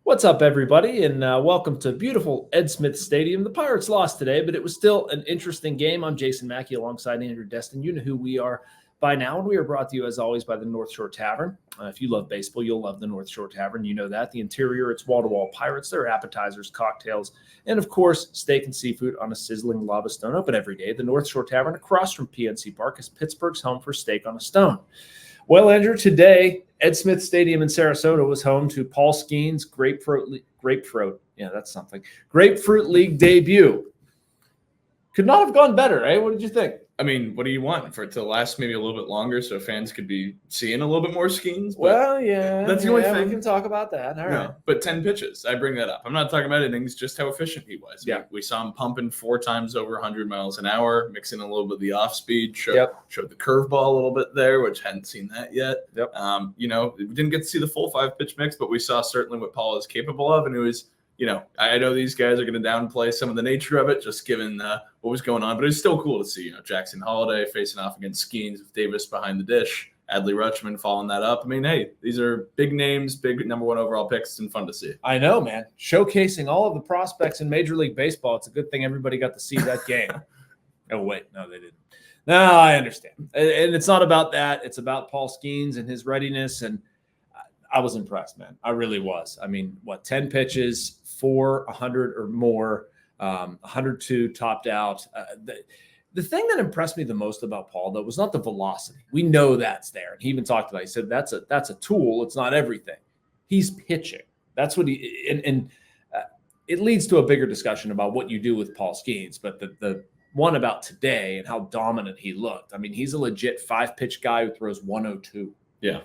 What's up, everybody, and welcome to beautiful Ed Smith Stadium. The Pirates lost today, but it was still an interesting game. I'm Jason Mackey alongside Andrew Destin. You know who we are by now, and we are brought to you, as always, by the North Shore Tavern. If you love baseball, you'll love the North Shore Tavern. You know that. The interior, it's wall-to-wall Pirates. There are appetizers, cocktails, and, of course, steak and seafood on a sizzling lava stone. Open every day. The North Shore Tavern across from PNC Park is Pittsburgh's home for steak on a stone. Well, Andrew, today, Ed Smith Stadium in Sarasota was home to Paul Skenes Grapefruit League debut. Could not have gone better, eh? What did you think? I mean, what do you want? For it to last maybe a little bit longer so fans could be seeing a little bit more Skenes? Well, yeah. That's the only thing. We can talk about that. All right. But 10 pitches. I bring that up. I'm not talking about innings, just how efficient he was. Yeah. We saw him pumping 4 times over 100 miles an hour, mixing a little bit of the off speed, showed the curveball a little bit there, which hadn't seen that yet. Yep. We didn't get to see the full 5-pitch mix, but we saw certainly what Paul is capable of, and it was I know these guys are going to downplay some of the nature of it, just given what was going on. But it's still cool to see, Jackson Holliday facing off against Skenes with Davis behind the dish, Adley Rutschman following that up. I mean, hey, these are big names, big number 1 overall picks, and fun to see. I know, man. Showcasing all of the prospects in Major League Baseball. It's a good thing everybody got to see that game. Oh, wait. No, they didn't. No, I understand. And it's not about that. It's about Paul Skenes and his readiness. And I was impressed, man. I really was. I mean, 10 pitches, 400 or more, 102 topped out. The thing that impressed me the most about Paul, though, was not the velocity. We know that's there. And he even talked about it. He said that's a tool. It's not everything. He's pitching. That's what it leads to a bigger discussion about what you do with Paul Skenes. But the one about today and how dominant he looked. I mean, he's a legit 5-pitch guy who throws 102. Yeah.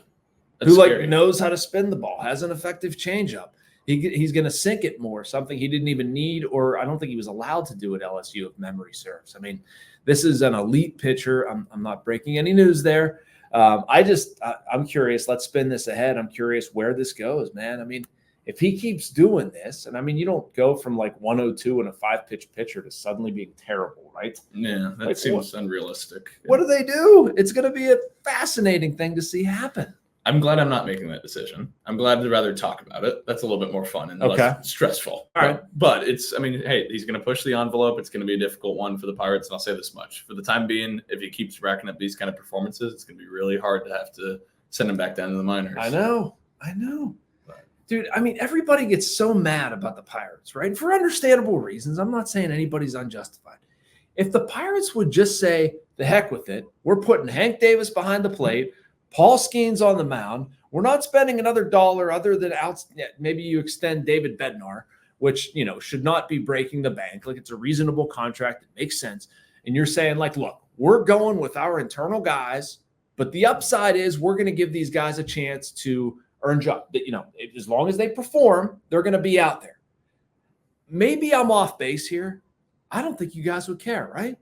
Who knows how to spin the ball, has an effective changeup. He's going to sink it more, something he didn't even need, or I don't think he was allowed to do at LSU if memory serves. I mean, this is an elite pitcher. I'm not breaking any news there. I'm curious. Let's spin this ahead. I'm curious where this goes, man. I mean, if he keeps doing this, and I mean, you don't go from 102 and a 5-pitch pitcher to suddenly being terrible, right? Yeah, that seems unrealistic. What do they do? It's going to be a fascinating thing to see happen. I'm glad I'm not making that decision. I'm glad to rather talk about it. That's a little bit more fun and less stressful. All right. But hey, he's going to push the envelope. It's going to be a difficult one for the Pirates. And I'll say this much. For the time being, if he keeps racking up these kind of performances, it's going to be really hard to have to send him back down to the minors. I know. Dude, I mean, everybody gets so mad about the Pirates, right? For understandable reasons. I'm not saying anybody's unjustified. If the Pirates would just say, the heck with it, we're putting Hank Davis behind the plate, Paul Skenes on the mound. We're not spending another dollar other than maybe you extend David Bednar, which, should not be breaking the bank. It's a reasonable contract. It makes sense. And you're saying look, we're going with our internal guys, but the upside is we're going to give these guys a chance to earn jobs. As long as they perform, they're going to be out there. Maybe I'm off base here. I don't think you guys would care, right?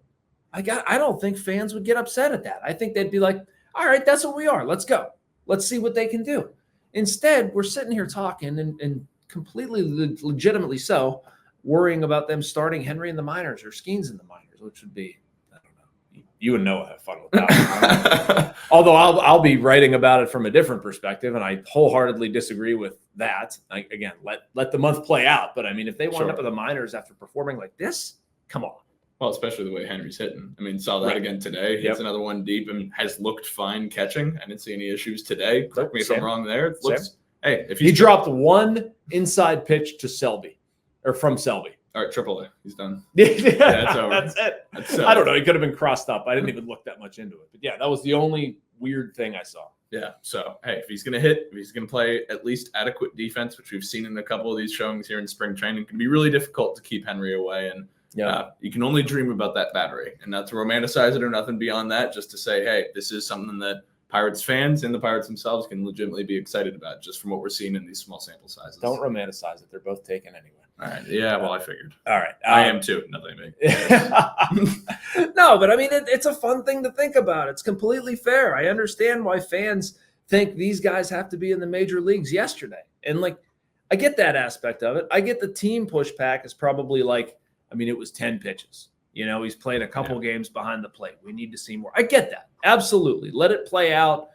I don't think fans would get upset at that. I think they'd be like, all right, that's what we are. Let's go. Let's see what they can do. Instead, we're sitting here talking and completely legitimately so worrying about them starting Henry in the minors or Skenes in the minors, which would be, I don't know. You and Noah have fun with that. Although I'll be writing about it from a different perspective, and I wholeheartedly disagree with that. Again, let the month play out. But I mean, if they wind up in the minors after performing like this, come on. Well, especially the way Henry's hitting. I mean, saw that again today. Hits another one deep and has looked fine catching. I didn't see any issues today. Correct me if I'm wrong there. If he dropped one inside pitch to Selby, or from Selby. All right, AAA. He's done. That's over. That's it. I don't know. He could have been crossed up. I didn't even look that much into it. But yeah, that was the only weird thing I saw. Yeah. So, hey, if he's going to hit, if he's going to play at least adequate defense, which we've seen in a couple of these showings here in spring training, it can be really difficult to keep Henry away. And you can only dream about that battery, and not to romanticize it or nothing beyond that, just to say, hey, this is something that Pirates fans and the Pirates themselves can legitimately be excited about just from what we're seeing in these small sample sizes. Don't romanticize it. They're both taken anyway. All right. Yeah, well, I figured. All right. I am too. Nothing big. No, but I mean, it's a fun thing to think about. It's completely fair. I understand why fans think these guys have to be in the major leagues yesterday. And I get that aspect of it. I get the team pushback is probably it was 10 pitches. He's played a couple games behind the plate. We need to see more. I get that. Absolutely. Let it play out.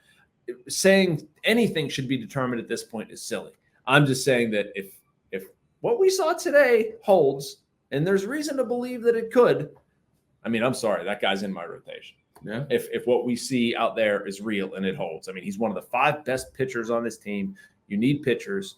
Saying anything should be determined at this point is silly. I'm just saying that if what we saw today holds, and there's reason to believe that it could, I mean, I'm sorry, that guy's in my rotation. Yeah. If what we see out there is real and it holds. I mean, he's one of the 5 best pitchers on this team. You need pitchers.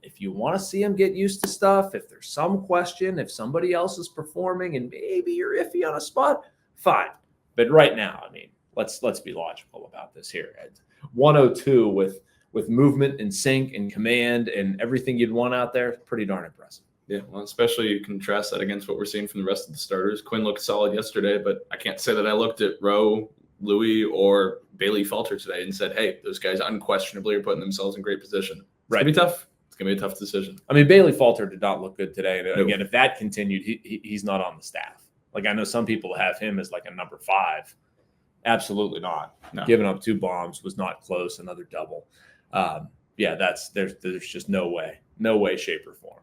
If you want to see him get used to stuff, if there's some question, if somebody else is performing and maybe you're iffy on a spot, fine. But right now, I mean, let's be logical about this here. At 102 with movement and sync and command and everything you'd want out there, pretty darn impressive. Yeah, well, especially you contrast that against what we're seeing from the rest of the starters. Quinn looked solid yesterday, but I can't say that I looked at Rowe, Louis, or Bailey Falter today and said, hey, those guys unquestionably are putting themselves in great position. It's going to be tough. It's going to be a tough decision. I mean, Bailey Falter did not look good today. And again, if that continued, he's not on the staff. Like, I know some people have him as like a number 5. Absolutely not. No. Giving up 2 bombs was not close. Another double. There's just no way, shape, or form.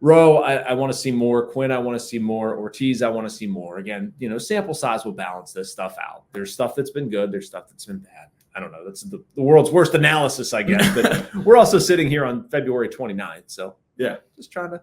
Rowe, I want to see more. Quinn, I want to see more. Ortiz, I want to see more. Again, sample size will balance this stuff out. There's stuff that's been good. There's stuff that's been bad. I don't know. That's the world's worst analysis, I guess. But we're also sitting here on February 29th. So, yeah, just trying to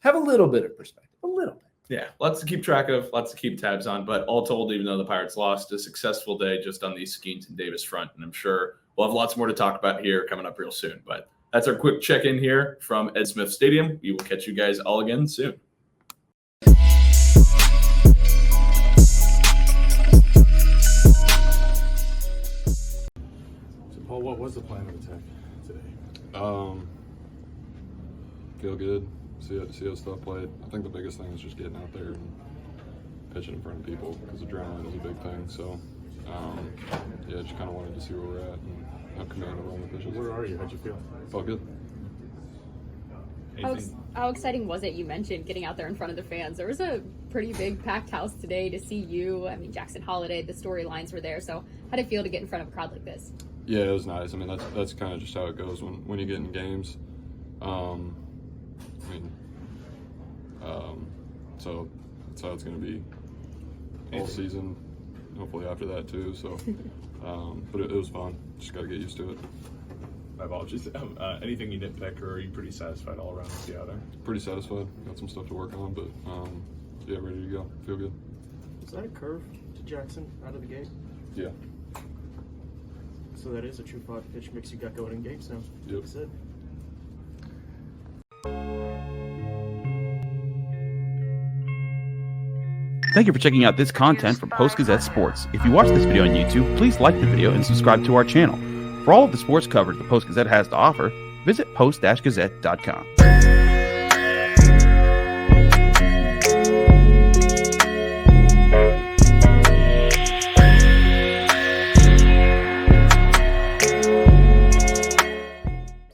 have a little bit of perspective. A little bit. Yeah, lots to keep track of, lots to keep tabs on. But all told, even though the Pirates lost, a successful day just on the Skenes and Davis front. And I'm sure we'll have lots more to talk about here coming up real soon. But that's our quick check-in here from Ed Smith Stadium. We will catch you guys all again soon. Paul, what was the plan of attack today? Feel good. See how stuff played. I think the biggest thing is just getting out there and pitching in front of people because adrenaline is a big thing. So, just kind of wanted to see where we're at and have command over all the pitches. Where are you? How'd you feel? Felt good. How exciting was it? You mentioned getting out there in front of the fans. There was a pretty big packed house today to see you. I mean, Jackson Holiday, the storylines were there. So how did it feel to get in front of a crowd like this? Yeah, it was nice. I mean, that's kind of just how it goes when you get in games. So that's how it's going to be all season. Hopefully after that too. So, but it was fun. Just got to get used to it. My apologies. Anything you didn't pick, or are you pretty satisfied all around with the outing? Pretty satisfied. Got some stuff to work on, but ready to go. Feel good. Is that a curve to Jackson out of the gate? Yeah. So that is a true 5-pitch mix you got going in games now. Yep. That's it. Thank you for checking out this content from Post-Gazette Sports. If you watch this video on YouTube, please like the video and subscribe to our channel. For all of the sports coverage the Post-Gazette has to offer, visit post-gazette.com.